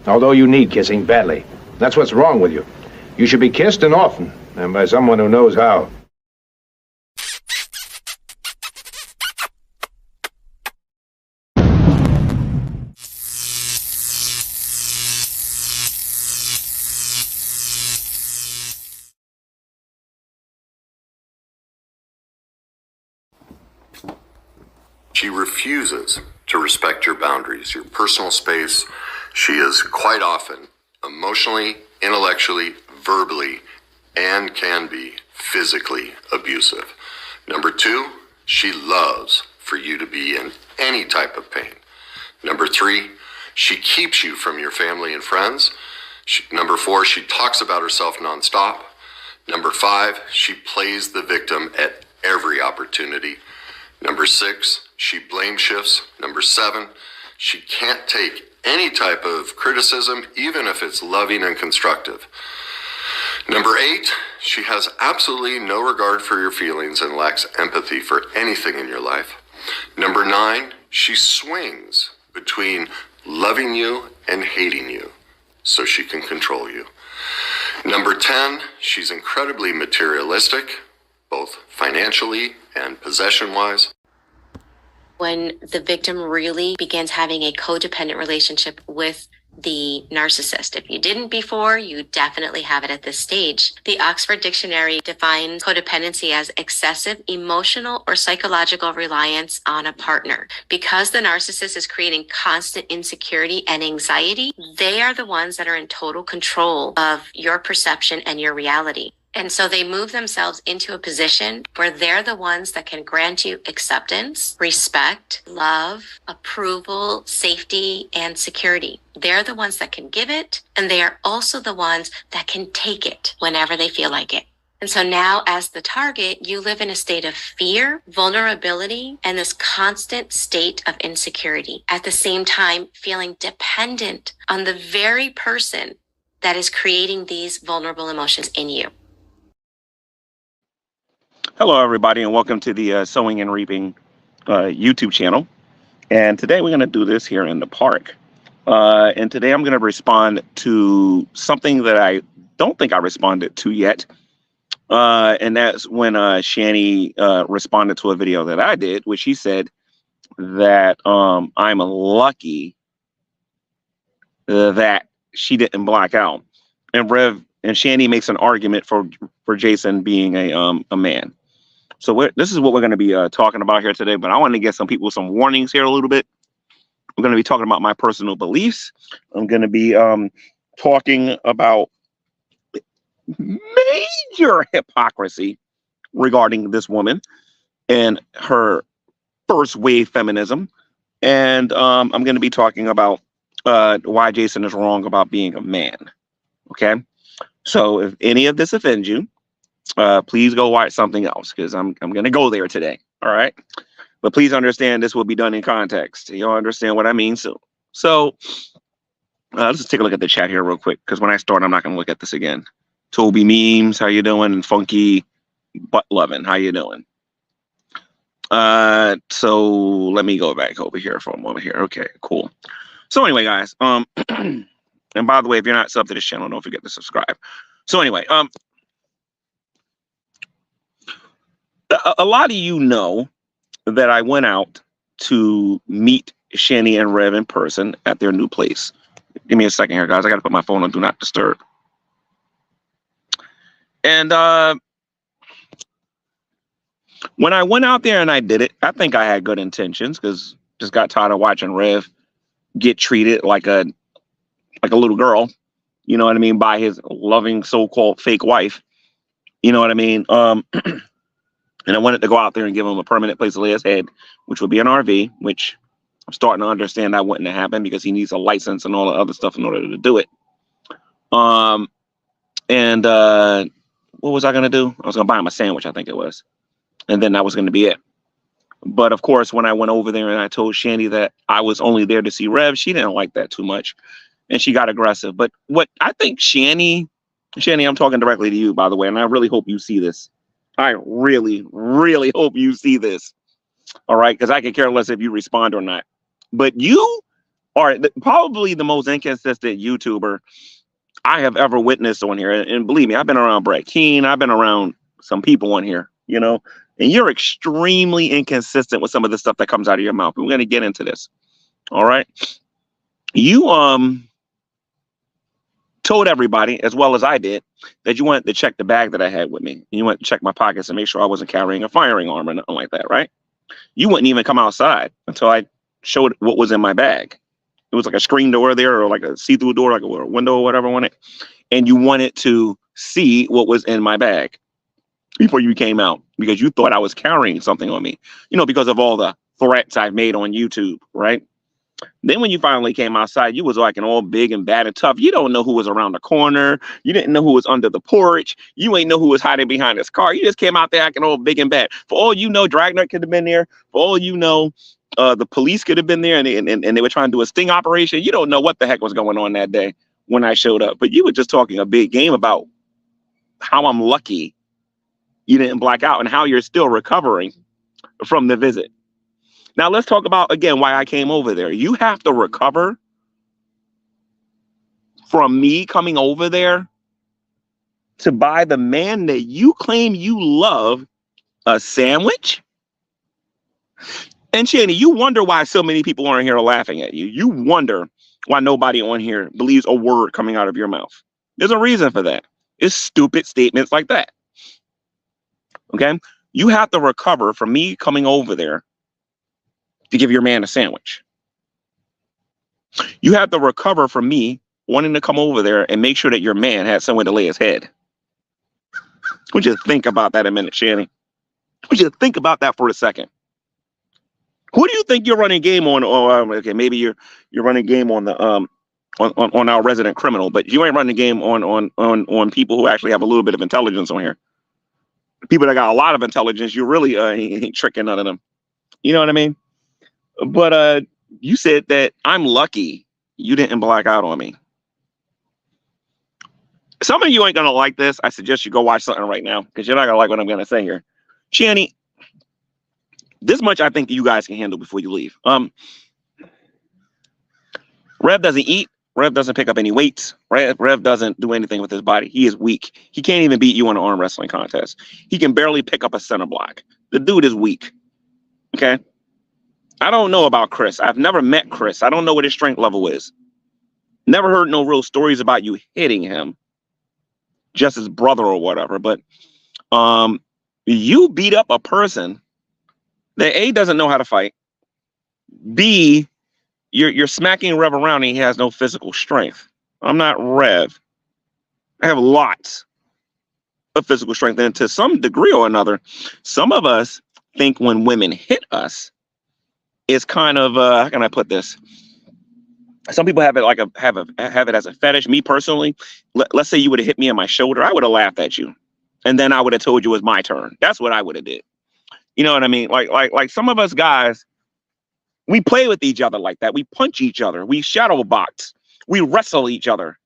Although you need kissing badly. That's what's wrong with you. You should be kissed and often, and by someone who knows how. She refuses to respect your boundaries, your personal space. She is quite often emotionally, intellectually, verbally, and can be physically abusive. Number 2, she loves for you to be in any type of pain. Number 3, she keeps you from your family and friends. Number 4, she talks about herself nonstop. Number 5, she plays the victim at every opportunity. Number 6, she blame shifts. Number 7, she can't take any type of criticism, even if it's loving and constructive. Number 8, she has absolutely no regard for your feelings and lacks empathy for anything in your life. Number 9, she swings between loving you and hating you so she can control you. Number 10, she's incredibly materialistic, both financially and possession-wise. When the victim really begins having a codependent relationship with the narcissist. If you didn't before, you definitely have it at this stage. The Oxford Dictionary defines codependency as excessive emotional or psychological reliance on a partner. Because the narcissist is creating constant insecurity and anxiety, they are the ones that are in total control of your perception and your reality. And so they move themselves into a position where they're the ones that can grant you acceptance, respect, love, approval, safety, and security. They're the ones that can give it, and they are also the ones that can take it whenever they feel like it. And so now as the target, you live in a state of fear, vulnerability, and this constant state of insecurity. At the same time, feeling dependent on the very person that is creating these vulnerable emotions in you. Hello, everybody, and welcome to the Sowing and Reaping YouTube channel. And today we're going to do this here in the park. And today I'm going to respond to something that I don't think I responded to yet. And that's when Shanny responded to a video that I did, which he said that I'm lucky that she didn't black out. And Shanny makes an argument for Jason being a man. So this is what we're going to be talking about here today. But I want to get some people some warnings here a little bit. I'm going to be talking about my personal beliefs. I'm going to be talking about major hypocrisy regarding this woman and her first wave feminism. And I'm going to be talking about why Jason is wrong about being a man. Okay. So if any of this offends you, please go watch something else, because I'm going to go there today. All right. But please understand this will be done in context. You'll understand what I mean. So let's just take a look at the chat here real quick, because when I start, I'm not going to look at this again. Toby Memes, how you doing? And Funky Butt Lovin', how you doing? So let me go back over here for a moment here. Okay, cool. So anyway, guys, and by the way, if you're not subbed to this channel, don't forget to subscribe. So anyway, a lot of you know that I went out to meet Shanny and Rev in person at their new place. Give me a second here, guys. I got to put my phone on Do Not Disturb. And when I went out there and I did it, I think I had good intentions, because just got tired of watching Rev get treated like a little girl, you know what I mean, by his loving so-called fake wife. You know what I mean? And I wanted to go out there and give him a permanent place to lay his head, which would be an RV, which I'm starting to understand that wouldn't happen, because he needs a license and all the other stuff in order to do it. And what was I going to do? I was going to buy him a sandwich, I think it was. And then that was going to be it. But of course, when I went over there and I told Shanny that I was only there to see Rev, she didn't like that too much. And she got aggressive. But what I think Shanny, I'm talking directly to you, by the way, and I really hope you see this. I really, really hope you see this. All right. Because I could care less if you respond or not. But you All right, probably the most inconsistent YouTuber I have ever witnessed on here. And believe me, I've been around Brett Keane. I've been around some people on here, and you're extremely inconsistent with some of the stuff that comes out of your mouth. We're going to get into this. All right. You told everybody, as well as I did, that you wanted to check the bag that I had with me. You wanted to check my pockets and make sure I wasn't carrying a firing arm or nothing like that, right? You wouldn't even come outside until I showed what was in my bag. It was like a screen door there, or like a see-through door, like a window or whatever on it. And you wanted to see what was in my bag before you came out, because you thought I was carrying something on me, because of all the threats I've made on YouTube, right? Then when you finally came outside, you was acting all big and bad and tough. You don't know who was around the corner. You didn't know who was under the porch. You ain't know who was hiding behind this car. You just came out there acting all big and bad. For all you know, Dragnet could have been there. For all you know, the police could have been there, and they were trying to do a sting operation. You don't know what the heck was going on that day when I showed up. But you were just talking a big game about how I'm lucky you didn't black out and how you're still recovering from the visit. Now, let's talk about, again, why I came over there. You have to recover from me coming over there to buy the man that you claim you love a sandwich? And Shanny, you wonder why so many people aren't here laughing at you. You wonder why nobody on here believes a word coming out of your mouth. There's a reason for that. It's stupid statements like that. Okay? You have to recover from me coming over there to give your man a sandwich. You have to recover from me wanting to come over there and make sure that your man had somewhere to lay his head. Would you think about that a minute, Shanny? Would you think about that for a second? Who do you think you're running game on? Okay, maybe you're running game on the on our resident criminal, but you ain't running game on people who actually have a little bit of intelligence on here. People that got a lot of intelligence, you really ain't tricking none of them. You know what I mean? But you said that I'm lucky you didn't black out on me. Some of you ain't gonna like this. I suggest you go watch something right now, because you're not gonna like what I'm gonna say here. Shanny, this much I think you guys can handle before you leave. Rev doesn't eat. Rev doesn't pick up any weights. Rev doesn't do anything with his body. He is weak. He can't even beat you in an arm wrestling contest. He can barely pick up a center block. The dude is weak. Okay? I don't know about Chris. I've never met Chris. I don't know what his strength level is. Never heard no real stories about you hitting him. Just his brother or whatever. But you beat up a person that A, doesn't know how to fight. B, you're smacking Rev around and he has no physical strength. I'm not Rev. I have lots of physical strength. And to some degree or another, some of us think when women hit us, it's kind of how can I put this? Some people have it like have it as a fetish. Me personally, let's say you would have hit me in my shoulder, I would have laughed at you, and then I would have told you it was my turn. That's what I would have did. You know what I mean? Like some of us guys, we play with each other like that. We punch each other. We shadow box. We wrestle each other,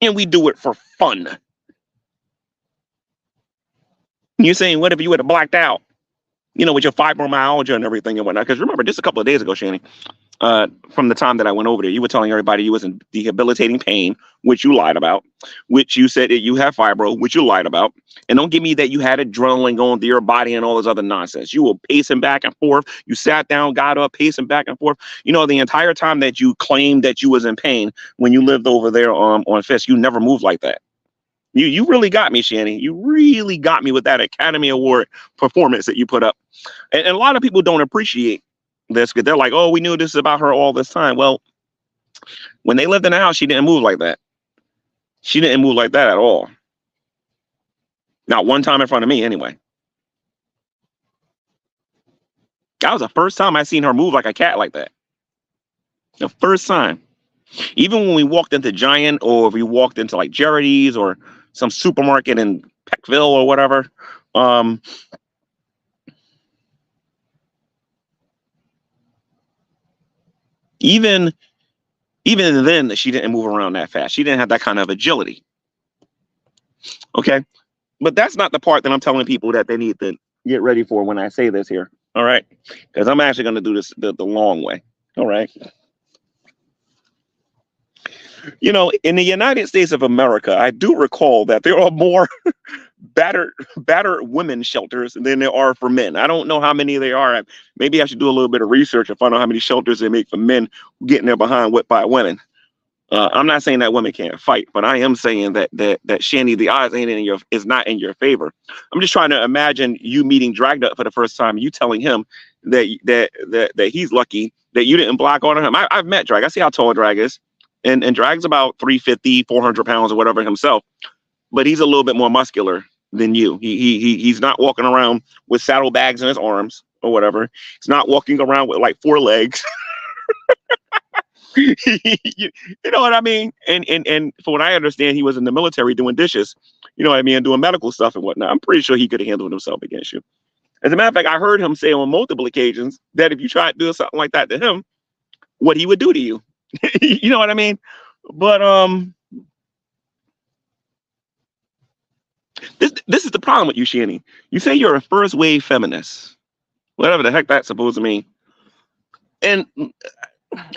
and we do it for fun. You're saying, what if you would have blacked out? With your fibromyalgia and everything and whatnot. Because remember, just a couple of days ago, Shanny, from the time that I went over there, you were telling everybody you was in debilitating pain, which you lied about, which you said that you have fibro, which you lied about. And don't give me that you had adrenaline going through your body and all this other nonsense. You were pacing back and forth. You sat down, got up, pacing back and forth. The entire time that you claimed that you was in pain when you lived over there on Fisk, you never moved like that. You really got me, Shanny. You really got me with that Academy Award performance that you put up. And a lot of people don't appreciate this because they're like, oh, we knew this about her all this time. Well, when they lived in the house, she didn't move like that. She didn't move like that at all. Not one time in front of me, anyway. That was the first time I seen her move like a cat like that. The first time. Even when we walked into Giant, or if we walked into like Jerry's or some supermarket in Peckville or whatever, even then she didn't move around that fast. She didn't have that kind of agility. Okay. But that's not the part that I'm telling people that they need to get ready for when I say this here. All right. Because I'm actually going to do this the long way. All right. You know, in the United States of America, I do recall that there are more battered women shelters than there are for men. I don't know how many they are. Maybe I should do a little bit of research and find out how many shelters they make for men getting their behind whipped by women. I'm not saying that women can't fight, but I am saying that Shanny, the odds ain't in your is not in your favor. I'm just trying to imagine you meeting Drag for the first time, you telling him that he's lucky that you didn't block on him. I've met Drag. I see how tall Drag is, and Drag's about 350, 400 pounds or whatever himself, but he's a little bit more muscular than you. He's not walking around with saddlebags in his arms or whatever. He's not walking around with like 4 legs. You know what I mean? And for what I understand, he was in the military doing dishes, you know what I mean, and doing medical stuff and whatnot. I'm pretty sure he could have handled himself against you. As a matter of fact, I heard him say on multiple occasions that if you tried to do something like that to him, what he would do to you. You know what I mean? But this is the problem with you, Shanny. You say you're a first wave feminist, whatever the heck that's supposed to mean. And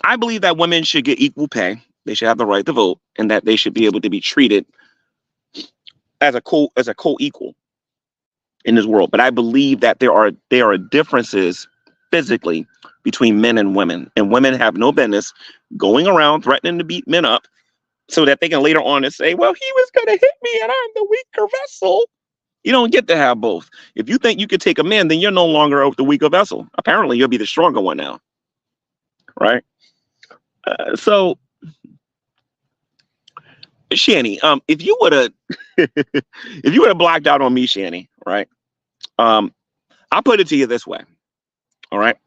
I believe that women should get equal pay. They should have the right to vote, and that they should be able to be treated as a co-equal in this world. But I believe that there are differences physically between men and women have no business going around threatening to beat men up so that they can later on and say, well, he was going to hit me and I'm the weaker vessel. You don't get to have both. If you think you could take a man, then you're no longer the weaker vessel. Apparently, you'll be the stronger one now. Right? So, Shanny, if you would have blacked out on me, Shanny, right? I'll put it to you this way. All right.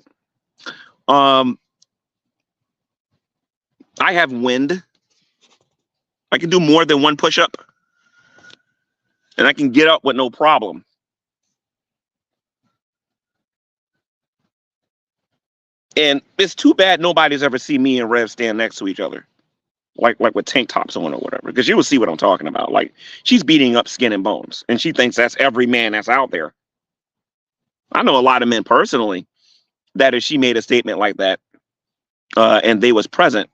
I have wind. I can do more than one push-up, and I can get up with no problem. And it's too bad nobody's ever seen me and Rev stand next to each other, like with tank tops on or whatever, because you will see what I'm talking about. Like, she's beating up skin and bones, and she thinks that's every man that's out there. I know a lot of men personally that if she made a statement like that, and they was present,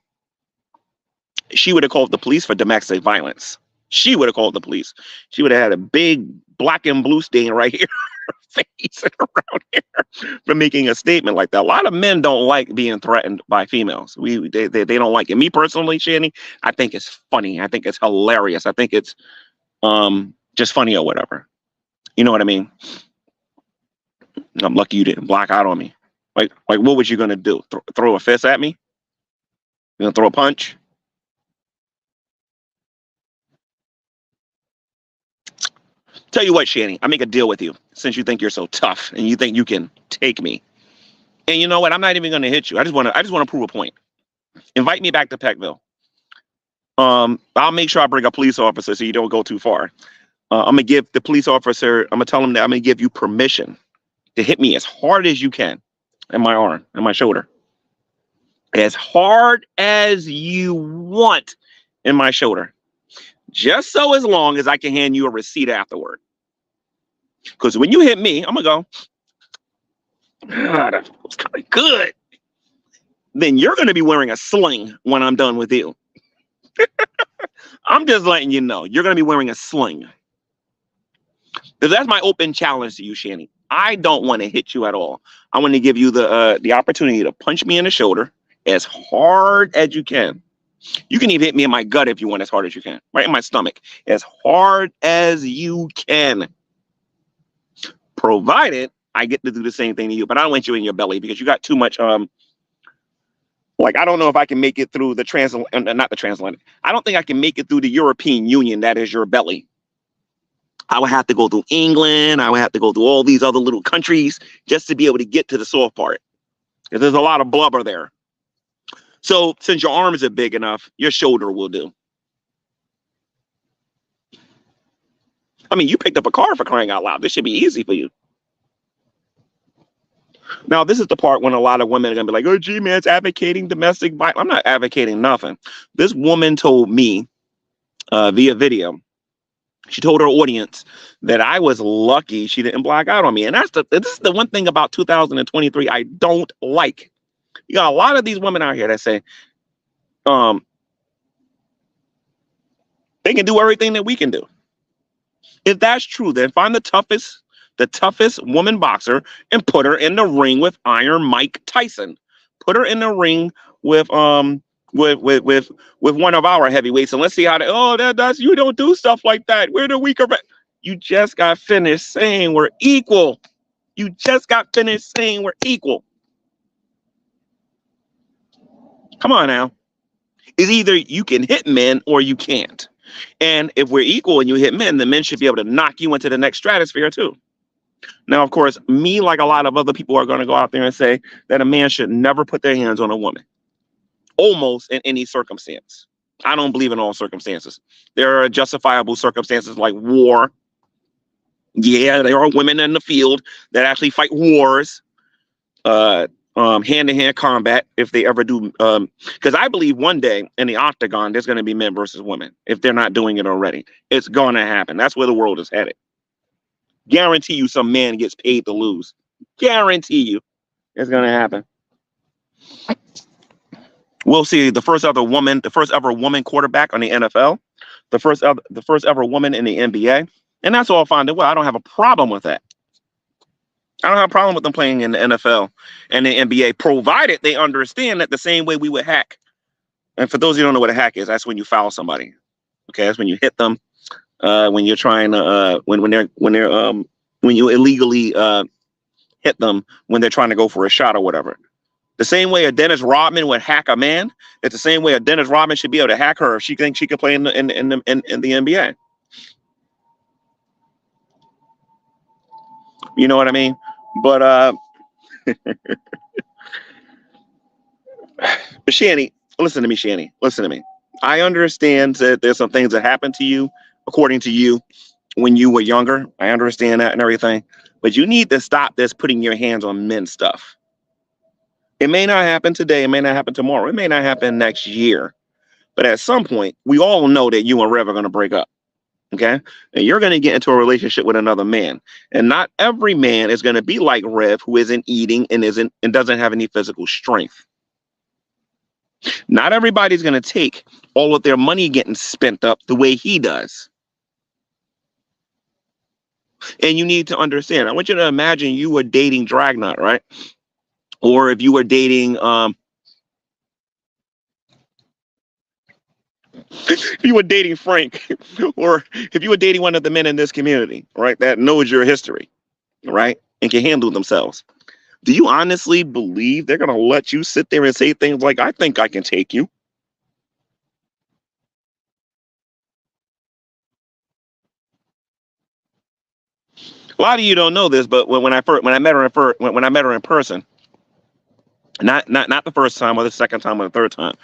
she would have called the police for domestic violence. She would have called the police. She would have had a big black and blue stain right here, face and around here, for making a statement like that. A lot of men don't like being threatened by females. They don't like it. Me personally, Shanny, I think it's funny. I think it's hilarious. I think it's just funny or whatever. You know what I mean? I'm lucky you didn't black out on me. Like what was you gonna do? Throw a fist at me? You gonna throw a punch? Tell you what, Shanny, I make a deal with you since you think you're so tough and you think you can take me. And you know what? I'm not even going to hit you. I just want to prove a point. Invite me back to Peckville. I'll make sure I bring a police officer so you don't go too far. I'm going to give the police officer, I'm going to tell him that I'm going to give you permission to hit me as hard as you can in my arm and my shoulder. As hard as you want in my shoulder. Just so as long as I can hand you a receipt afterward. Because when you hit me, I'm going to go, that was kind of good. Then you're going to be wearing a sling when I'm done with you. I'm just letting you know. You're going to be wearing a sling. Because that's my open challenge to you, Shanny. I don't want to hit you at all. I want to give you the opportunity to punch me in the shoulder as hard as you can. You can even hit me in my gut if you want, as hard as you can. Right in my stomach. As hard as you can. Provided I get to do the same thing to you. But I don't want you in your belly because you got too much, like, I don't know if I can make it through the not the transatlantic. I don't think I can make it through the European Union. That is your belly. I would have to go through England. I would have to go through all these other little countries just to be able to get to the soft part. Because there's a lot of blubber there. So since your arms are big enough, your shoulder will do. I mean, you picked up a car, for crying out loud. This should be easy for you. Now, this is the part when a lot of women are going to be like, oh, gee, man, it's advocating domestic violence. I'm not advocating nothing. This woman told me via video, she told her audience that I was lucky she didn't black out on me. And this is the one thing about 2023 I don't like. You got a lot of these women out here that say, They can do everything that we can do. If that's true, then find the toughest woman boxer and put her in the ring with Iron Mike Tyson. Put her in the ring with with one of our heavyweights, and let's see how that's you don't do stuff like that. We're the weaker. You just got finished saying we're equal. You just got finished saying we're equal. Come on now. It's either you can hit men or you can't. And if we're equal and you hit men, the men should be able to knock you into the next stratosphere too. Now, of course, me, like a lot of other people, are going to go out there and say that a man should never put their hands on a woman, almost in any circumstance. I don't believe in all circumstances. There are justifiable circumstances like war. Yeah, there are women in the field that actually fight wars, hand-to-hand combat, if they ever do. Because I believe one day in the octagon, there's going to be men versus women if they're not doing it already. It's going to happen. That's where the world is headed. Guarantee you some man gets paid to lose. Guarantee you it's going to happen. We'll see the first ever woman quarterback on the NFL, the first ever woman in the NBA. And that's all fine and well. I don't have a problem with that. I don't have a problem with them playing in the NFL and the NBA, provided they understand that the same way we would hack. And for those who don't know what a hack is, that's when you foul somebody. Okay, that's when you hit them. When you're trying to when you illegally hit them when they're trying to go for a shot or whatever. The same way a Dennis Rodman would hack a man, it's the same way a Dennis Rodman should be able to hack her if she thinks she can play in the NBA. You know what I mean? But Shanny, listen to me, Shanny. Listen to me. I understand that there's some things that happened to you, according to you, when you were younger. I understand that and everything. But you need to stop this putting your hands on men stuff. It may not happen today. It may not happen tomorrow. It may not happen next year. But at some point, we all know that you and Rev are going to break up. Okay? And you're going to get into a relationship with another man. And not every man is going to be like Rev, who isn't eating and doesn't have any physical strength. Not everybody's going to take all of their money getting spent up the way he does. And you need to understand, I want you to imagine you were dating Dragnot, right? Or if you were dating, if you were dating Frank, or if you were dating one of the men in this community, right, that knows your history, right, and can handle themselves. Do you honestly believe they're going to let you sit there and say things like, I think I can take you? A lot of you don't know this, but when I met her in person, not the first time or the second time or the third time,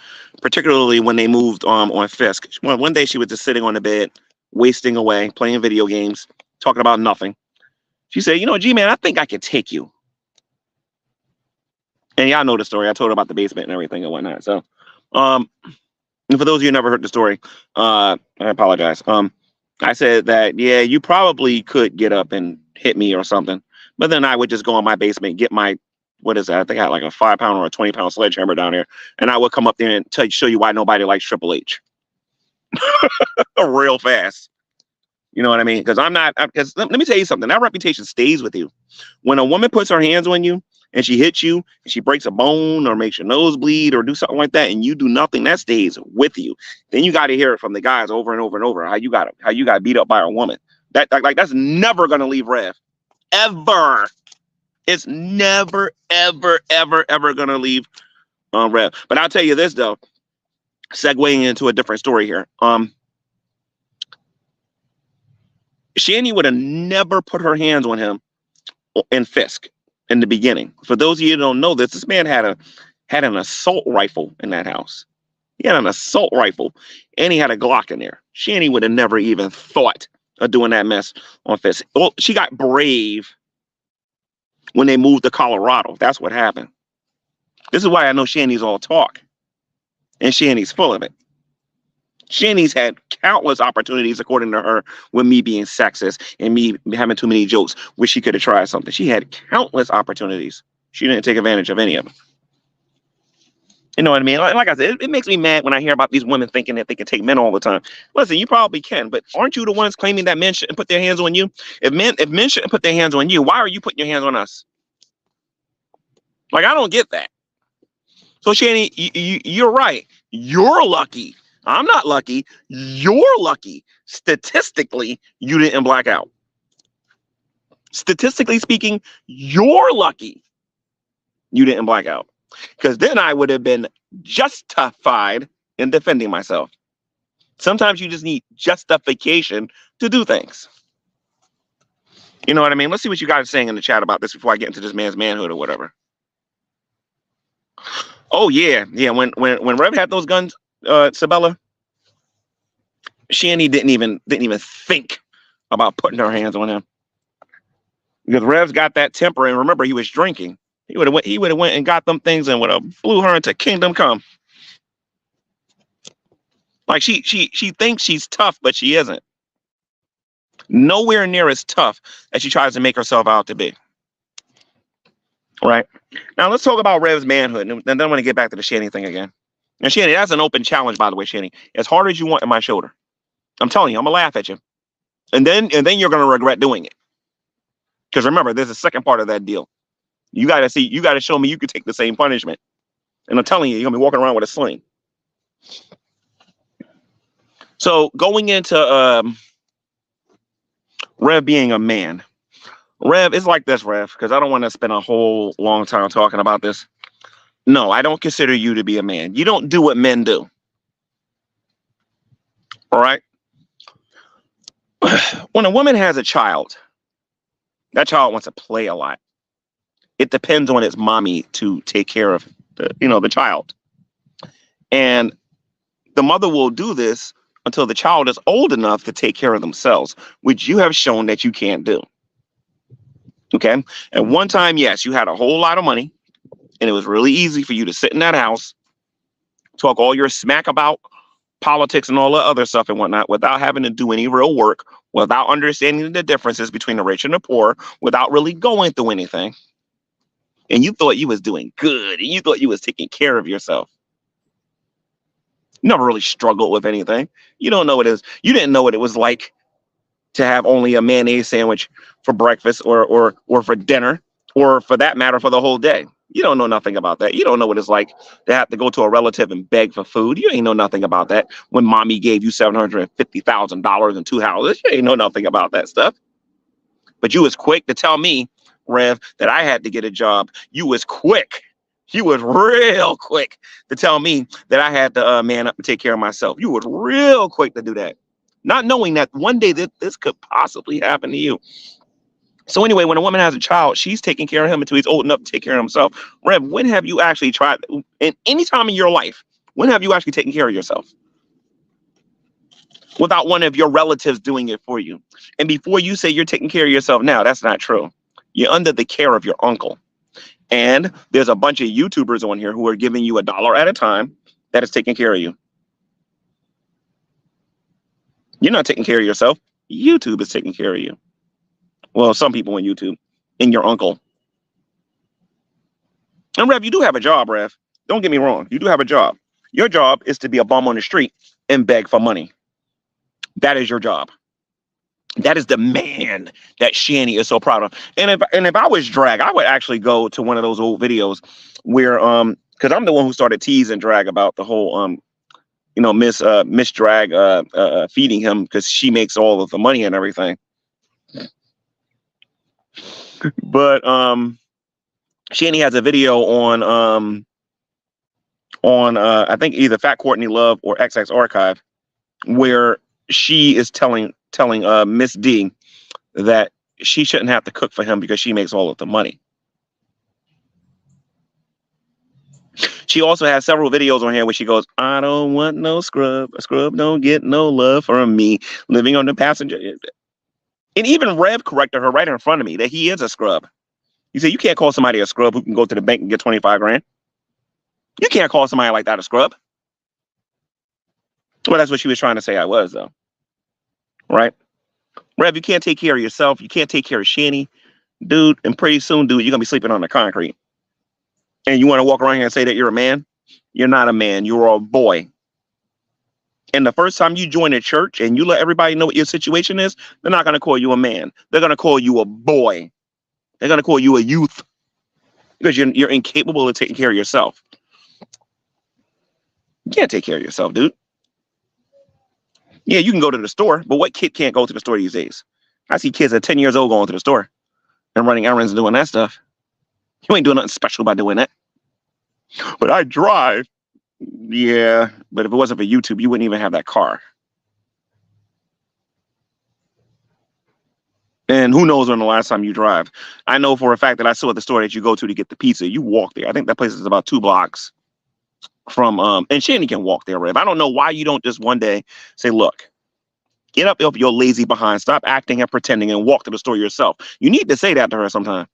particularly when they moved on Fisk. One day she was just sitting on the bed, wasting away, playing video games, talking about nothing. She said, G-Man, I think I can take you. And y'all know the story. I told her about the basement and everything and whatnot. So, and for those of you who never heard the story, I apologize. I said that, yeah, you probably could get up and hit me or something, but then I would just go in my basement, get my, what is that? I think I had like a 5-pound or a 20-pound sledgehammer down there, and I would come up there and show you why nobody likes Triple H real fast. You know what I mean? Because because let me tell you something. That reputation stays with you. When a woman puts her hands on you and she hits you and she breaks a bone or makes your nose bleed or do something like that, and you do nothing, that stays with you. Then you got to hear it from the guys over and over and over how you got beat up by a woman. That's never gonna leave Rev, ever. It's never, ever, ever, ever gonna leave Rev. But I'll tell you this though, segueing into a different story here. Shanny would have never put her hands on him in Fisk in the beginning. For those of you who don't know this man had an assault rifle in that house. He had an assault rifle and he had a Glock in there. Shanny would have never even thought of doing that mess on Fisk. Well, she got brave when they moved to Colorado. That's what happened. This is why I know Shanny's all talk. And Shanny's full of it. Shanny's had countless opportunities, according to her, with me being sexist and me having too many jokes, where she could have tried something. She had countless opportunities. She didn't take advantage of any of them. You know what I mean? Like I said, it makes me mad when I hear about these women thinking that they can take men all the time. Listen, you probably can, but aren't you the ones claiming that men shouldn't put their hands on you? If men shouldn't put their hands on you, why are you putting your hands on us? Like, I don't get that. So, Shanny, you're right. You're lucky. I'm not lucky. You're lucky. Statistically, you didn't black out. Statistically speaking, you're lucky you didn't black out. Because then I would have been justified in defending myself. Sometimes you just need justification to do things. You know what I mean? Let's see what you guys are saying in the chat about this before I get into this man's manhood or whatever. Oh yeah. When Rev had those guns, Sabella, Shanny didn't even think about putting her hands on him. Because Rev's got that temper, and remember, he was drinking. He would have went and got them things and would have flew her into kingdom come. Like she thinks she's tough, but she isn't. Nowhere near as tough as she tries to make herself out to be. Right? Now let's talk about Rev's manhood, and then I'm going to get back to the Shanny thing again. And Shanny, that's an open challenge, by the way, Shanny. As hard as you want in my shoulder. I'm telling you, I'm gonna laugh at you. And then you're gonna regret doing it. Because remember, there's a second part of that deal. You gotta show me you could take the same punishment. And I'm telling you, you're gonna be walking around with a sling. So going into Rev being a man. Rev, it's like this, Rev, because I don't want to spend a whole long time talking about this. No, I don't consider you to be a man. You don't do what men do. All right? When a woman has a child, that child wants to play a lot. It depends on its mommy to take care of the child. And the mother will do this until the child is old enough to take care of themselves, which you have shown that you can't do. Okay? At one time, yes, you had a whole lot of money, and it was really easy for you to sit in that house, talk all your smack about politics and all the other stuff and whatnot without having to do any real work, without understanding the differences between the rich and the poor, without really going through anything. And you thought you was doing good, and you thought you was taking care of yourself. You never really struggled with anything. You don't know what it is. You didn't know what it was like to have only a mayonnaise sandwich for breakfast or for dinner, or for that matter, for the whole day. You don't know nothing about that. You don't know what it's like to have to go to a relative and beg for food. You ain't know nothing about that. When mommy gave you $750,000 and 2 houses, you ain't know nothing about that stuff. But you was quick to tell me, Rev, that I had to get a job. You was quick. You was real quick to tell me that I had to man up and take care of myself. You was real quick to do that, not knowing that one day this could possibly happen to you. So anyway, when a woman has a child, she's taking care of him until he's old enough to take care of himself. Rev, when have you actually tried, in any time in your life, when have you actually taken care of yourself without one of your relatives doing it for you? And before you say you're taking care of yourself now, that's not true. You're under the care of your uncle. And there's a bunch of YouTubers on here who are giving you $1 at a time that is taking care of you. You're not taking care of yourself. YouTube is taking care of you. Well, some people on YouTube and your uncle. And Rev, you do have a job, Rev. Don't get me wrong. You do have a job. Your job is to be a bum on the street and beg for money. That is your job. That is the man that Shanny is so proud of. And if I was drag, I would actually go to one of those old videos where because I'm the one who started teasing drag about the whole Miss Drag feeding him because she makes all of the money and everything. But Shanny has a video on I think either Fat Courtney Love or XX Archive where she is telling Miss D that she shouldn't have to cook for him because she makes all of the money. She also has several videos on here where she goes, I don't want no scrub. A scrub don't get no love from me. Living on the passenger. And even Rev corrected her right in front of me that he is a scrub. He said, you can't call somebody a scrub who can go to the bank and get 25 grand. You can't call somebody like that a scrub. Well, that's what she was trying to say I was, though. Right? Rev, you can't take care of yourself. You can't take care of Shanny. Dude, and pretty soon, dude, you're going to be sleeping on the concrete. And you want to walk around here and say that you're a man? You're not a man. You're a boy. And the first time you join a church and you let everybody know what your situation is, they're not going to call you a man. They're going to call you a boy. They're going to call you a youth because you're incapable of taking care of yourself. You can't take care of yourself, dude. Yeah, you can go to the store, but what kid can't go to the store these days? I see kids at 10 years old going to the store and running errands and doing that stuff. You ain't doing nothing special by doing that. But I drive. Yeah, but if it wasn't for YouTube, you wouldn't even have that car. And who knows when the last time you drive. I know for a fact that I saw at the store that you go to get the pizza. You walk there. I think that place is about 2 blocks from, and Shanny can walk there, Rev. I don't know why you don't just one day say, look, get up off your lazy behind. Stop acting and pretending and walk to the store yourself. You need to say that to her sometime.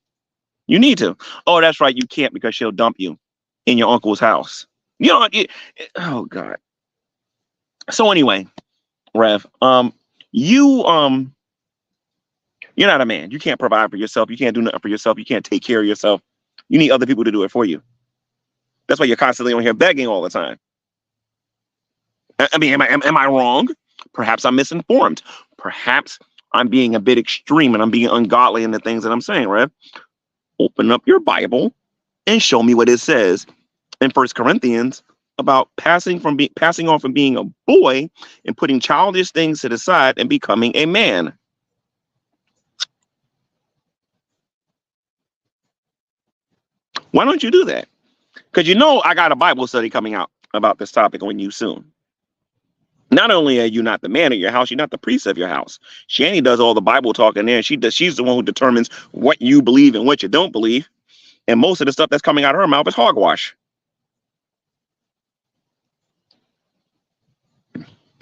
You need to. Oh, that's right. You can't because she'll dump you in your uncle's house. You know, oh God. So anyway, Rev, you're not a man. You can't provide for yourself. You can't do nothing for yourself. You can't take care of yourself. You need other people to do it for you. That's why you're constantly on here begging all the time. I mean, am I wrong? Perhaps I'm misinformed. Perhaps I'm being a bit extreme and I'm being ungodly in the things that I'm saying, Rev. Open up your Bible and show me what it says in 1 Corinthians about passing on from being a boy and putting childish things to the side and becoming a man. Why don't you do that? Because you know I got a Bible study coming out about this topic on you soon. Not only are you not the man of your house, you're not the priest of your house. Shanny does all the Bible talking there. She's the one who determines what you believe and what you don't believe. And most of the stuff that's coming out of her mouth is hogwash.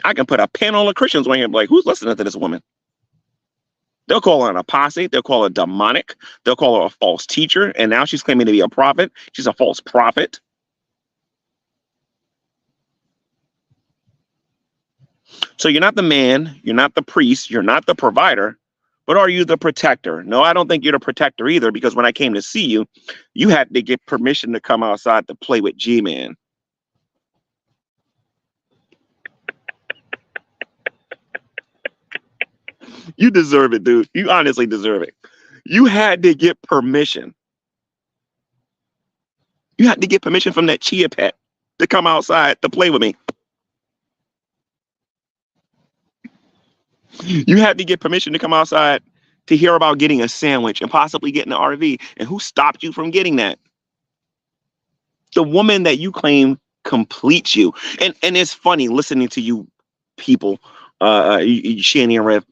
I can put a panel of Christians on here and be like, who's listening to this woman? They'll call her an apostate. They'll call her demonic. They'll call her a false teacher. And now she's claiming to be a prophet. She's a false prophet. So you're not the man. You're not the priest. You're not the provider. But are you the protector? No, I don't think you're the protector either, because when I came to see you, you had to get permission to come outside to play with G-Man. You deserve it, dude. You honestly deserve it. You had to get permission. You had to get permission from that chia pet to come outside to play with me. You had to get permission to come outside to hear about getting a sandwich and possibly getting an RV. And who stopped you from getting that? The woman that you claim completes you. And it's funny listening to you people, Shanny and Rev.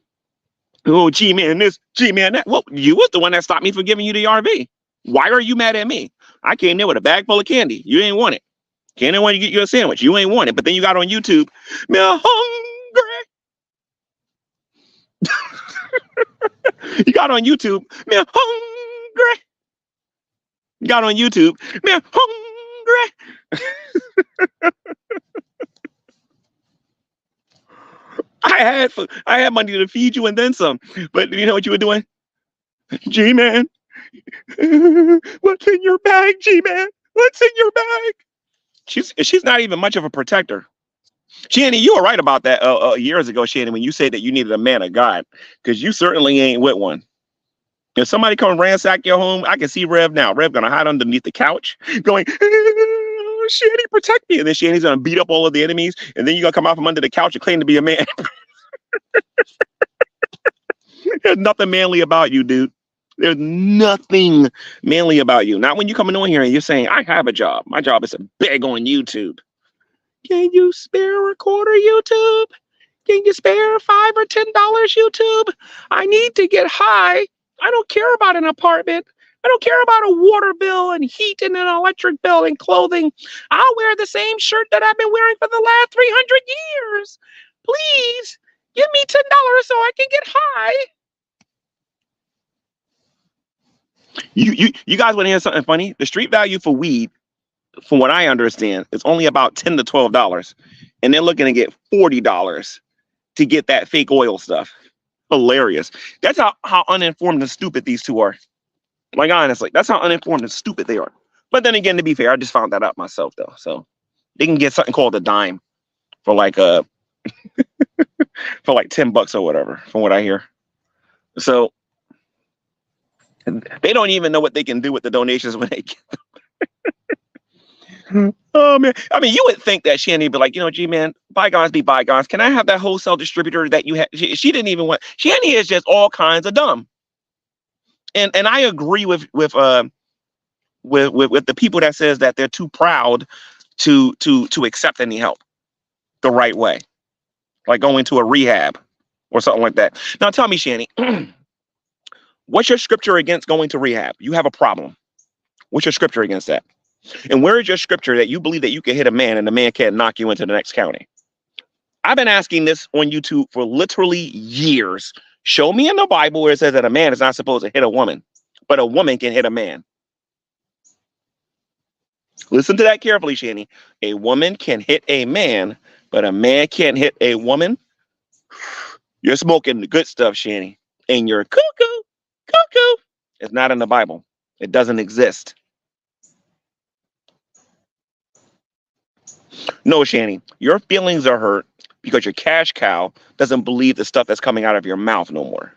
Oh, G-Man this, G-Man that. Well, you was the one that stopped me from giving you the RV. Why are you mad at me? I came there with a bag full of candy. You ain't want it. Can't want to get you a sandwich. You ain't want it. But then you got on YouTube, me hungry. You got on YouTube, me hungry. You got on YouTube, me hungry. I had money to feed you and then some. But you know what you were doing? G-Man, what's in your bag, G-Man? What's in your bag? She's not even much of a protector. Shanny, you were right about that years ago, Shanny, when you said that you needed a man of God, because you certainly ain't with one. If somebody come ransack your home, I can see Rev now. Rev gonna hide underneath the couch, going, Shanny, protect me. And then Shanny's gonna beat up all of the enemies, and then you're gonna come out from under the couch and claim to be a man. There's nothing manly about you, dude. There's nothing manly about you. Not when you coming on here and you're saying, I have a job. My job is to beg on YouTube. Can you spare a quarter, YouTube? Can you spare $5 or $10, YouTube? I need to get high. I don't care about an apartment. I don't care about a water bill and heat and an electric bill and clothing. I'll wear the same shirt that I've been wearing for the last 300 years. Please give me $10 so I can get high. You guys want to hear something funny? The street value for weed, from what I understand, is only about $10 to $12. And they're looking to get $40 to get that fake oil stuff. Hilarious. That's how uninformed and stupid these two are. Like, honestly, that's how uninformed and stupid they are. But then again, to be fair, I just found that out myself, though. So They can get something called a dime for like for like $10 or whatever, from what I hear. So they don't even know what they can do with the donations when they get them. Oh man. I mean, you would think that Shanny would be like, gee, man, bygones be bygones. Can I have that wholesale distributor that you had? She didn't even want. Shanny is just all kinds of dumb. And I agree with the people that says that they're too proud to accept any help the right way, like going to a rehab or something like that. Now tell me, Shanny, what's your scripture against going to rehab? You have a problem. What's your scripture against that? And where is your scripture that you believe that you can hit a man and the man can't knock you into the next county? I've been asking this on YouTube for literally years. Show me in the Bible where it says that a man is not supposed to hit a woman, but a woman can hit a man. Listen to that carefully, Shanny. A woman can hit a man, but a man can't hit a woman. You're smoking the good stuff, Shanny. And you're cuckoo. It's not in the Bible. It doesn't exist. No, Shanny, your feelings are hurt because your cash cow doesn't believe the stuff that's coming out of your mouth no more.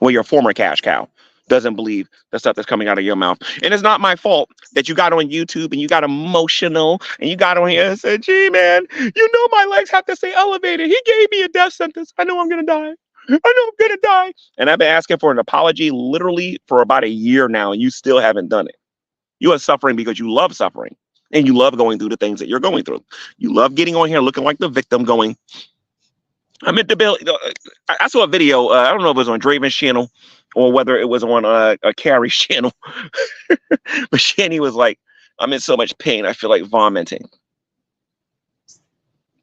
Well, your former cash cow doesn't believe the stuff that's coming out of your mouth. And it's not my fault that you got on YouTube and you got emotional and you got on here and said, gee, man, my legs have to stay elevated. He gave me a death sentence. I know I'm going to die. And I've been asking for an apology literally for about a year now, and you still haven't done it. You are suffering because you love suffering and you love going through the things that you're going through. You love getting on here looking like the victim going, I'm at the bill. I saw a video. I don't know if it was on Draven's channel or whether it was on a Carrie's channel. But Shanny was like, I'm in so much pain. I feel like vomiting.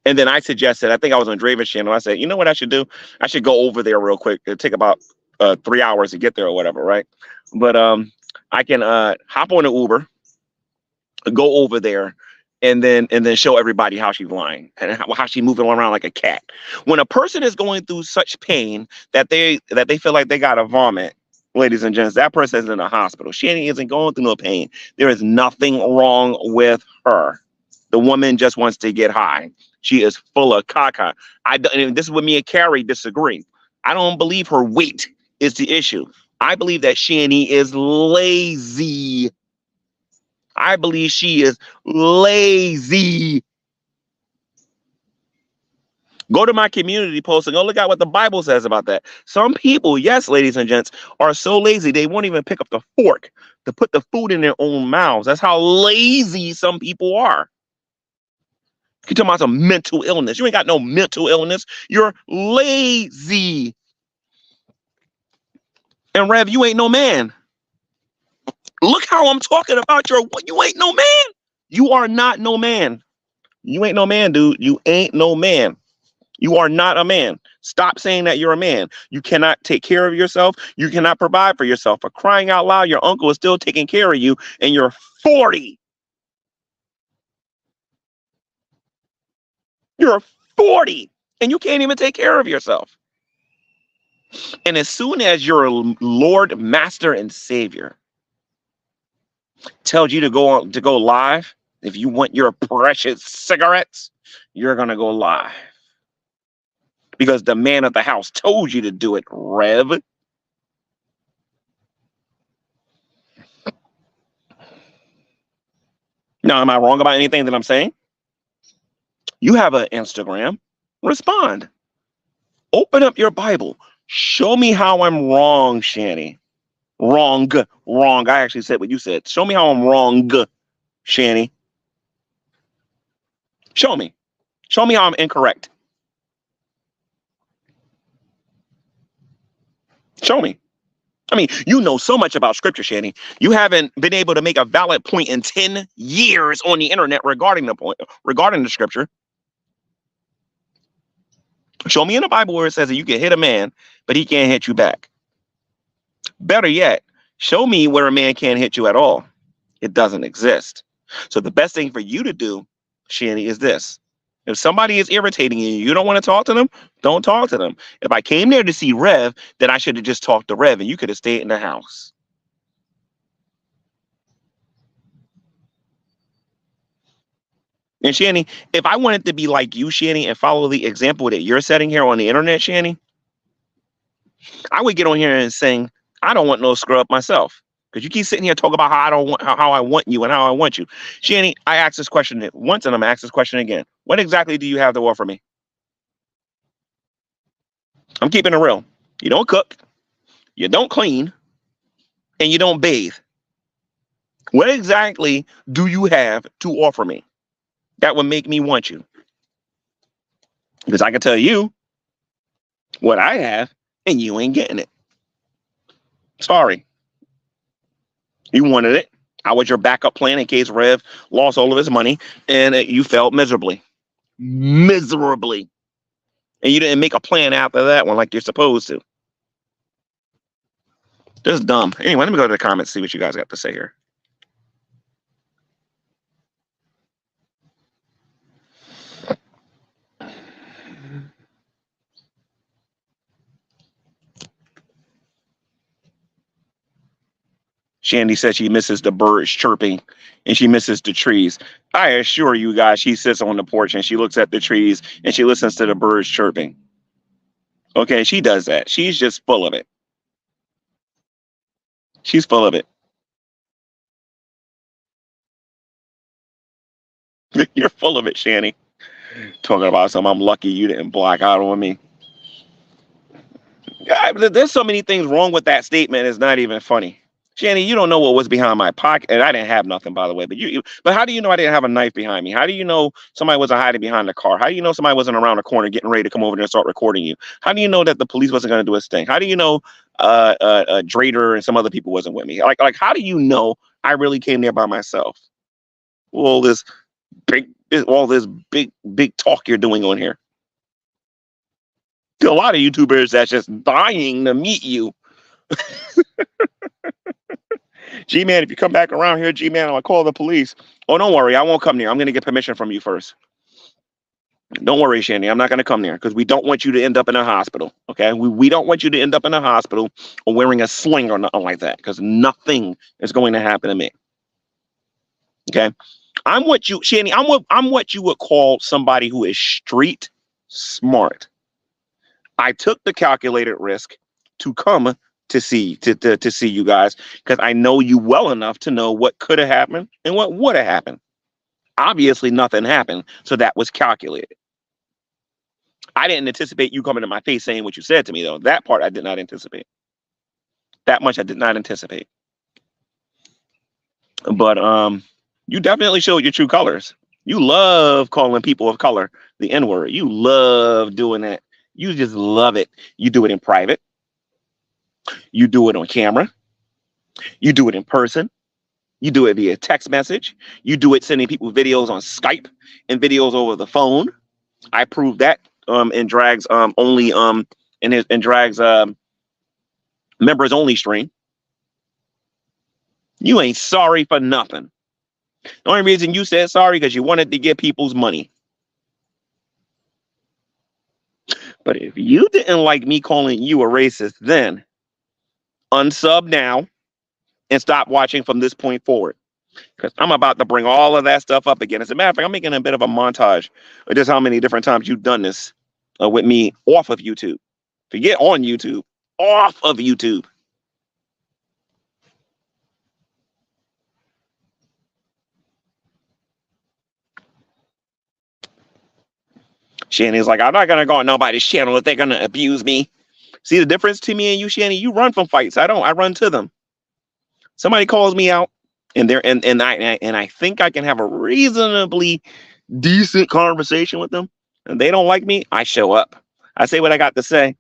And then I suggested, I think I was on Draven's channel. I said, you know what I should do? I should go over there real quick. It'll take about 3 hours to get there or whatever, right? But I can hop on an Uber, go over there, and then show everybody how she's lying and how she's moving around like a cat. When a person is going through such pain that they feel like they got to vomit, ladies and gents, that person is in a hospital. Shanny isn't going through no pain. There is nothing wrong with her. The woman just wants to get high. She is full of caca. And this is what me and Carrie disagree. I don't believe her weight is the issue. I believe that Shanny is lazy. I believe she is lazy. Go to my community post and go look at what the Bible says about that. Some people, yes, ladies and gents, are so lazy they won't even pick up the fork to put the food in their own mouths. That's how lazy some people are. You're talking about some mental illness. You ain't got no mental illness. You're lazy. And Rev, you ain't no man. Look how I'm talking about you ain't no man. You are not no man. You ain't no man, dude. You ain't no man. You are not a man. Stop saying that you're a man. You cannot take care of yourself. You cannot provide for yourself. For crying out loud, your uncle is still taking care of you and you're 40. You're 40 and you can't even take care of yourself. And as soon as your Lord, Master, and Savior tells you to go live, if you want your precious cigarettes, you're going to go live. Because the man of the house told you to do it, Rev. Now, am I wrong about anything that I'm saying? You have an Instagram. Respond. Open up your Bible. Show me how I'm wrong, Shanny. Wrong. I actually said what you said. Show me how I'm wrong, Shanny. Show me. Show me how I'm incorrect. Show me. I mean, you know so much about scripture, Shanny. You haven't been able to make a valid point in 10 years on the internet regarding the scripture. Show me in the Bible where it says that you can hit a man, but he can't hit you back. Better yet, show me where a man can't hit you at all. It doesn't exist. So the best thing for you to do, Shanny, is this. If somebody is irritating you, you don't want to talk to them, don't talk to them. If I came there to see Rev, then I should have just talked to Rev and you could have stayed in the house. And Shanny, if I wanted to be like you, Shanny, and follow the example that you're setting here on the internet, Shanny, I would get on here and sing, I don't want no scrub myself. Because you keep sitting here talking about how I don't want how I want you and how I want you. Shanny, I asked this question once and I'm gonna ask this question again. What exactly do you have to offer me? I'm keeping it real. You don't cook, you don't clean, and you don't bathe. What exactly do you have to offer me that would make me want you? Because I can tell you what I have, and you ain't getting it. Sorry. You wanted it. I was your backup plan in case Rev lost all of his money, and you failed miserably. Miserably. And you didn't make a plan after that one like you're supposed to. Just dumb. Anyway, let me go to the comments, see what you guys got to say here. Shandy said she misses the birds chirping and she misses the trees. I assure you guys, she sits on the porch and she looks at the trees and she listens to the birds chirping. Okay, she does that. She's just full of it. She's full of it. You're full of it, Shanny. Talking about something, I'm lucky you didn't black out on me. There's so many things wrong with that statement. It's not even funny. Shanny, you don't know what was behind my pocket. And I didn't have nothing, by the way. But how do you know I didn't have a knife behind me? How do you know somebody wasn't hiding behind the car? How do you know somebody wasn't around the corner getting ready to come over there and start recording you? How do you know that the police wasn't going to do its thing? How do you know Drader and some other people wasn't with me? Like, how do you know I really came there by myself? All this big talk you're doing on here. There are a lot of YouTubers that's just dying to meet you. G-Man, if you come back around here, G-Man, I'll call the police. Oh, don't worry. I won't come there. I'm going to get permission from you first. Don't worry, Shanny. I'm not going to come there because we don't want you to end up in a hospital. Okay? We don't want you to end up in a hospital or wearing a sling or nothing like that because nothing is going to happen to me. Okay? I'm what you, Shanny, I'm what you would call somebody who is street smart. I took the calculated risk to come to see you guys because I know you well enough to know what could have happened and what would have happened. Obviously, nothing happened, so that was calculated. I didn't anticipate you coming to my face saying what you said to me, though. That part I did not anticipate. That much I did not anticipate. But you definitely showed your true colors. You love calling people of color the N-word. You love doing that. You just love it. You do it in private. You do it on camera. You do it in person. You do it via text message. You do it sending people videos on Skype and videos over the phone. I proved that in Drag's only in Drag's members only stream. You ain't sorry for nothing. The only reason you said sorry because you wanted to get people's money. But if you didn't like me calling you a racist then, unsub now and stop watching from this point forward. Because I'm about to bring all of that stuff up again. As a matter of fact, I'm making a bit of a montage of just how many different times you've done this with me off of YouTube. Forget on YouTube, off of YouTube. Shanny's like, I'm not going to go on nobody's channel if they're going to abuse me. See the difference to me and you, Shanny? You run from fights. I don't. I run to them. Somebody calls me out, and I think I can have a reasonably decent conversation with them, and they don't like me. I show up. I say what I got to say,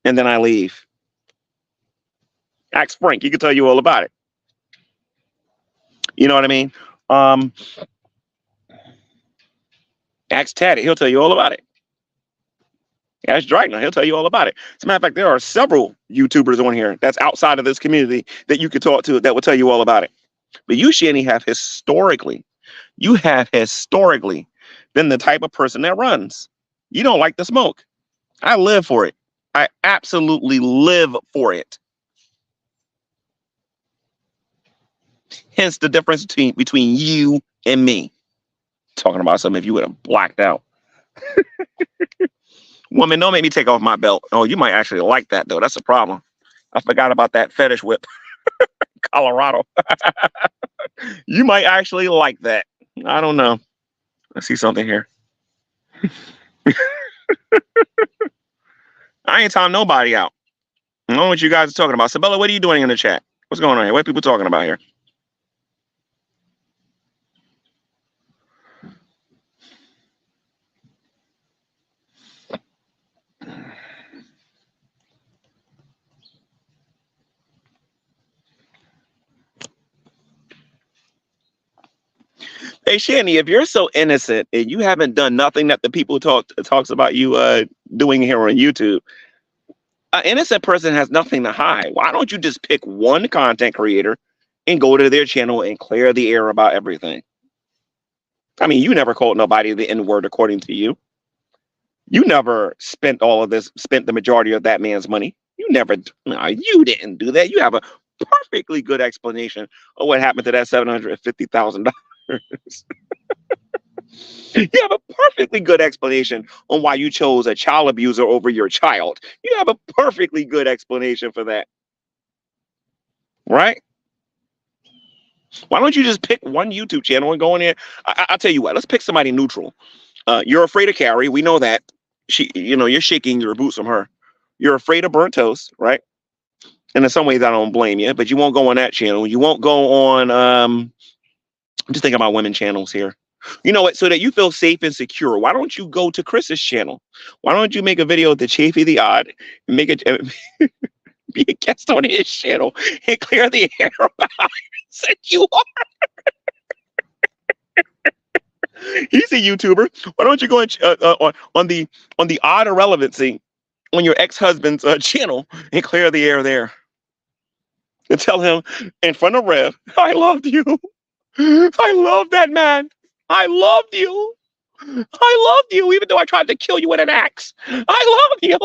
and then I leave. Ask Frank. He can tell you all about it. You know what I mean? Ask Taddy. He'll tell you all about it. Ask Dragna. He'll tell you all about it. As a matter of fact, there are several YouTubers on here that's outside of this community that you could talk to that will tell you all about it. But you, Shanny, have historically been the type of person that runs. You don't like the smoke. I live for it. I absolutely live for it. Hence the difference between you and me. Talking about something if you would have blacked out. Woman, don't make me take off my belt. Oh, you might actually like that, though. That's a problem. I forgot about that fetish whip. Colorado. You might actually like that. I don't know. I see something here. I ain't time nobody out. I don't know what you guys are talking about. Sabella, what are you doing in the chat? What's going on here? What are people talking about here? Hey, Shanny, if you're so innocent and you haven't done nothing that the people talks about you doing here on YouTube, an innocent person has nothing to hide. Why don't you just pick one content creator and go to their channel and clear the air about everything? I mean, you never called nobody the N-word according to you. You never spent the majority of that man's money. You never, no, you didn't do that. You have a perfectly good explanation of what happened to that $750,000. You have a perfectly good explanation on why you chose a child abuser over your child. You have a perfectly good explanation for that. Right? Why don't you just pick one YouTube channel and go in there? I'll tell you what, let's pick somebody neutral. You're afraid of Carrie. We know that. You're shaking your boots from her. You're afraid of burnt toast, right? And in some ways, I don't blame you, but you won't go on that channel. You won't go on, I'm just thinking about women channels here. You know what? So that you feel safe and secure, why don't you go to Chris's channel? Why don't you make a video to Chafee the Odd and be a guest on his channel and clear the air about how said you are? He's a YouTuber. Why don't you go on the odd irrelevancy on your ex-husband's channel and clear the air there? And tell him in front of Rev, I loved you. I love that man. I loved you. I loved you, even though I tried to kill you with an axe. I love you.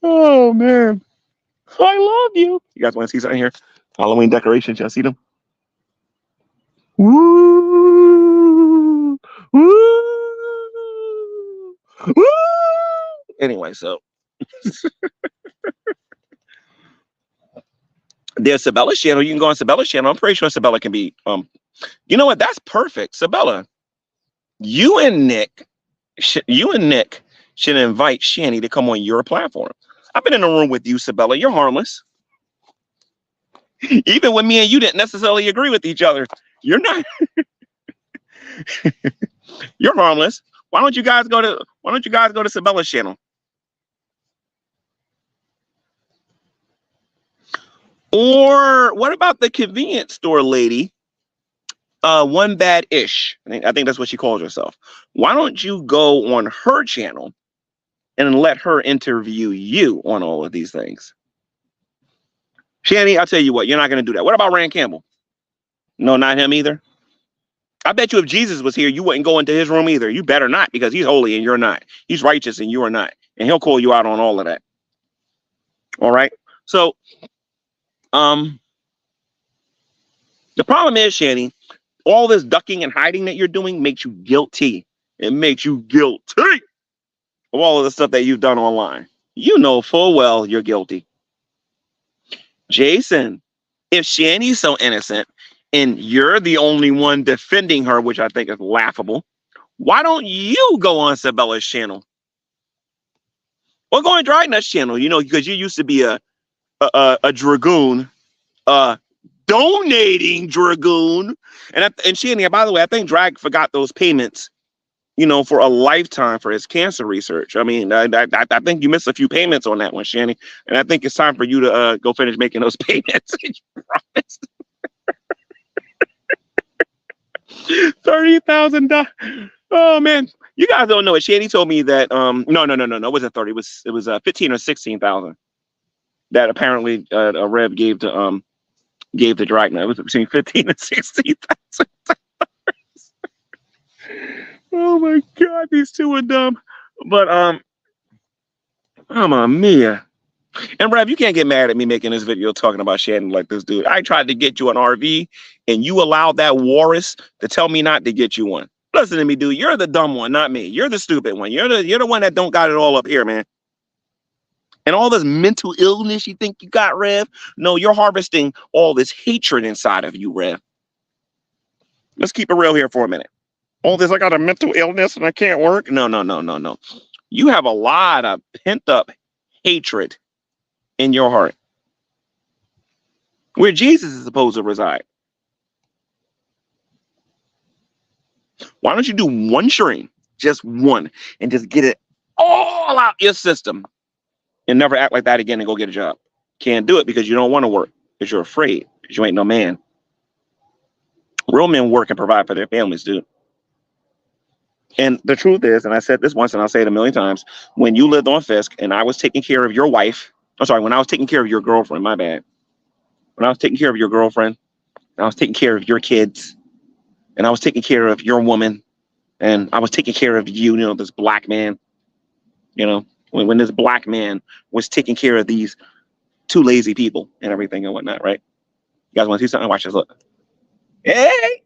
Oh, man. I love you. You guys want to see something here? Halloween decorations. Y'all see them? Woo! Woo! Woo! Anyway, so there's Sabella's channel. You can go on Sabella's channel. I'm pretty sure Sabella can be you know what? That's perfect. Sabella, you and Nick should invite Shanny to come on your platform. I've been in a room with you, Sabella. You're harmless. Even when me and you didn't necessarily agree with each other, you're not. You're harmless. Why don't you guys go to Sabella's channel? Or what about the convenience store lady? One bad ish. I think that's what she calls herself. Why don't you go on her channel and let her interview you on all of these things? Shanny, I'll tell you what, you're not going to do that. What about Rand Campbell? No, not him either. I bet you if Jesus was here, you wouldn't go into his room either. You better not, because he's holy and you're not. He's righteous and you are not. And he'll call you out on all of that. All right. So, the problem is, Shanny, all this ducking and hiding that you're doing makes you guilty. It makes you guilty of all of the stuff that you've done online. You know full well you're guilty. Jason, if Shanny's so innocent and you're the only one defending her, which I think is laughable, why don't you go on Sabella's channel? Or go on Dryden's channel, because you used to be a dragoon, donating dragoon. And Shanny, by the way, I think Drag forgot those payments, for a lifetime for his cancer research. I mean, I think you missed a few payments on that one, Shanny. And I think it's time for you to go finish making those payments. $30,000. Oh man, you guys don't know it. Shanny told me that no, it wasn't 30. It was 15 or 16,000 that apparently Rev gave to Dragna. It was between 15 and 16,000. Oh my God, these two are dumb. But Mamma mia. And Rev, you can't get mad at me making this video talking about Shannon like this, dude. I tried to get you an RV, and you allowed that Walrus to tell me not to get you one. Listen to me, dude. You're the dumb one, not me. You're the stupid one. You're the one that don't got it all up here, man. And all this mental illness you think you got, Rev? No, you're harvesting all this hatred inside of you, Rev. Let's keep it real here for a minute. All this, I got a mental illness and I can't work. No. You have a lot of pent up hatred in your heart, where Jesus is supposed to reside. Why don't you do one stream, just one, and just get it all out your system and never act like that again and go get a job? Can't do it because you don't want to work, because you're afraid, because you ain't no man. Real men work and provide for their families, dude. And the truth is, and I said this once and I'll say it a million times, when you lived on Fisk and I was taking care of your wife, when I was taking care of your girlfriend, my bad. When I was taking care of your girlfriend, and I was taking care of your kids, and I was taking care of your woman, and I was taking care of you, this black man, when this black man was taking care of these two lazy people and everything and whatnot, right? You guys want to see something? Watch this, look. Hey!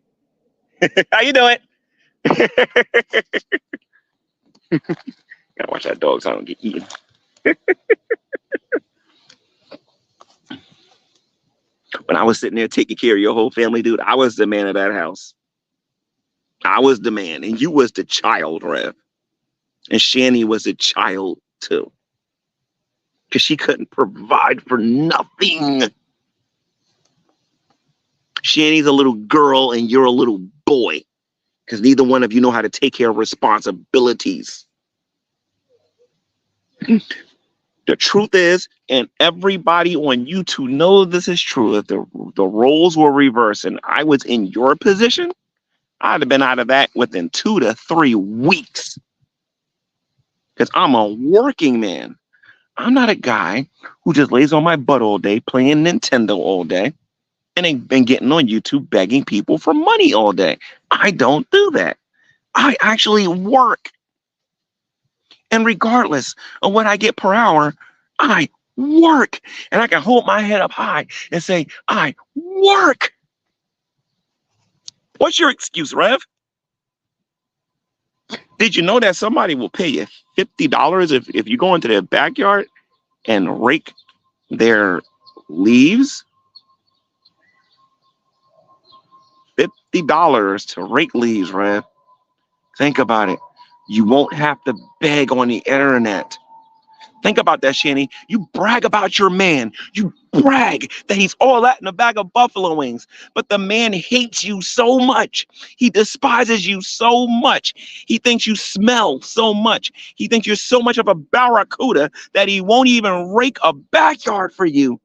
How you doing? Gotta watch that dog so I don't get eaten. When I was sitting there taking care of your whole family, dude, I was the man of that house. I was the man, and you was the child, Rev. And Shanny was a child, too. Because she couldn't provide for nothing. Shanny's a little girl, and you're a little boy. Because neither one of you know how to take care of responsibilities. The truth is, and everybody on YouTube knows this is true, if the roles were reversed and I was in your position, I'd have been out of that within 2 to 3 weeks. Because I'm a working man. I'm not a guy who just lays on my butt all day playing Nintendo all day and ain't been getting on YouTube begging people for money all day. I don't do that. I actually work. And regardless of what I get per hour, I work. And I can hold my head up high and say, I work. What's your excuse, Rev? Did you know that somebody will pay you $50 if you go into their backyard and rake their leaves? $50 to rake leaves, Rev. Think about it. You won't have to beg on the internet. Think about that, Shanny. You brag about your man. You brag that he's all that in a bag of buffalo wings. But the man hates you so much. He despises you so much. He thinks you smell so much. He thinks you're so much of a barracuda that he won't even rake a backyard for you.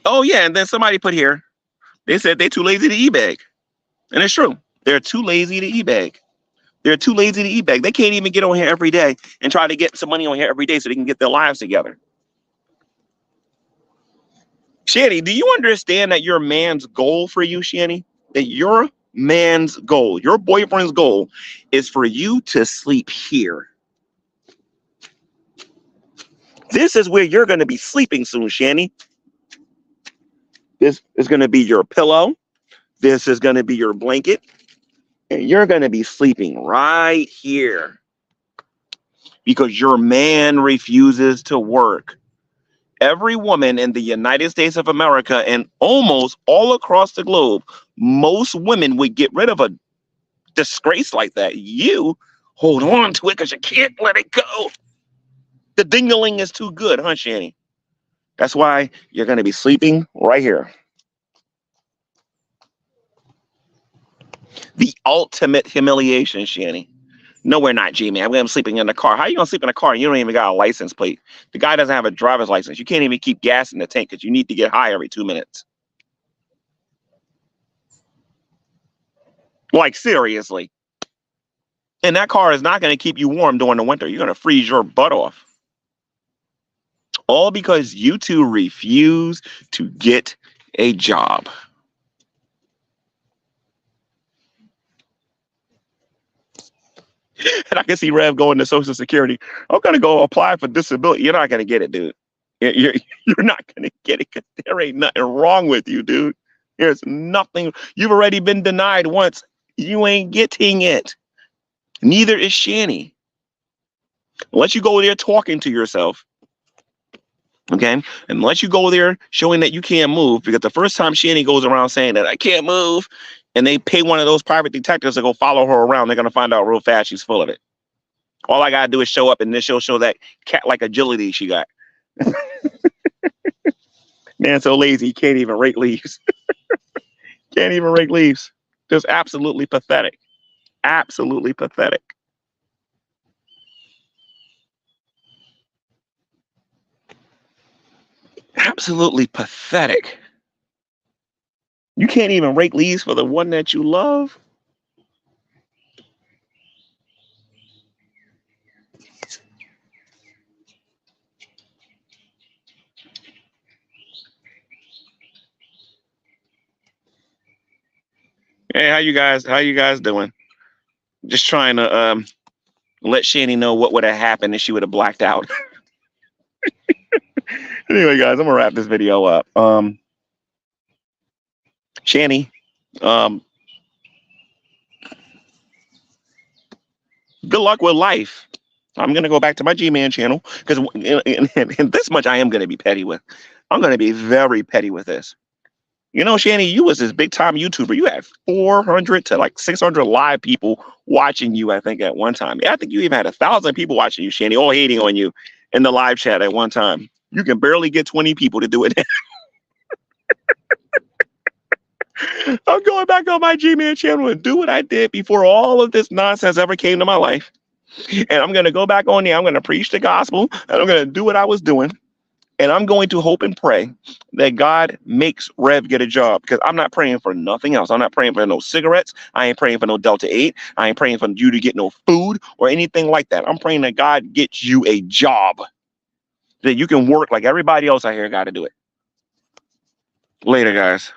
Oh, yeah. And then somebody put here, they said they're too lazy to e-bag. And it's true. They're too lazy to e-bag. They're too lazy to e-bag. They can't even get on here every day and try to get some money on here every day so they can get their lives together. Shanny, do you understand that your man's goal for you, Shanny? That your man's goal, your boyfriend's goal is for you to sleep here. This is where you're going to be sleeping soon, Shanny. This is going to be your pillow. This is going to be your blanket. And you're going to be sleeping right here. Because your man refuses to work. Every woman in the United States of America and almost all across the globe, most women would get rid of a disgrace like that. You hold on to it because you can't let it go. The ding-a-ling is too good, huh, Shanny? That's why you're going to be sleeping right here. The ultimate humiliation, Shanny. No, we're not, G-Man. I'm sleeping in the car. How are you going to sleep in a car and you don't even got a license plate? The guy doesn't have a driver's license. You can't even keep gas in the tank because you need to get high every 2 minutes. Like, seriously. And that car is not going to keep you warm during the winter. You're going to freeze your butt off. All because you two refuse to get a job. And I can see Rev going to Social Security. I'm going to go apply for disability. You're not going to get it, dude. You're not going to get it because there ain't nothing wrong with you, dude. There's nothing. You've already been denied once. You ain't getting it. Neither is Shanny. Unless you go there talking to yourself. Okay? Unless you go there showing that you can't move. Because the first time Shanny goes around saying that I can't move, and they pay one of those private detectives to go follow her around, they're going to find out real fast she's full of it. All I got to do is show up, and then she'll show that cat-like agility she got. Man, so lazy, he can't even rake leaves. Can't even rake leaves. Just absolutely pathetic. Absolutely pathetic. Absolutely pathetic. You can't even rake leaves for the one that you love. Hey, how you guys doing? Just trying to let Shanny know what would have happened if she would have blacked out. Anyway, guys, I'm gonna wrap this video up. Shanny, good luck with life. I'm gonna go back to my G-Man channel because in this much I am gonna be petty with. I'm gonna be very petty with this. You know, Shanny, you was this big time YouTuber. You had 400 to like 600 live people watching you, I think, at one time. Yeah, I think you even had 1,000 people watching you, Shanny, all hating on you in the live chat at one time. You can barely get 20 people to do it. I'm going back on my G-Man channel and do what I did before all of this nonsense ever came to my life. And I'm going to go back on there. I'm going to preach the gospel, and I'm going to do what I was doing. And I'm going to hope and pray that God makes Rev get a job, because I'm not praying for nothing else. I'm not praying for no cigarettes. I ain't praying for no Delta 8. I ain't praying for you to get no food or anything like that. I'm praying that God gets you a job, that you can work like everybody else out here got to do it. Later, guys.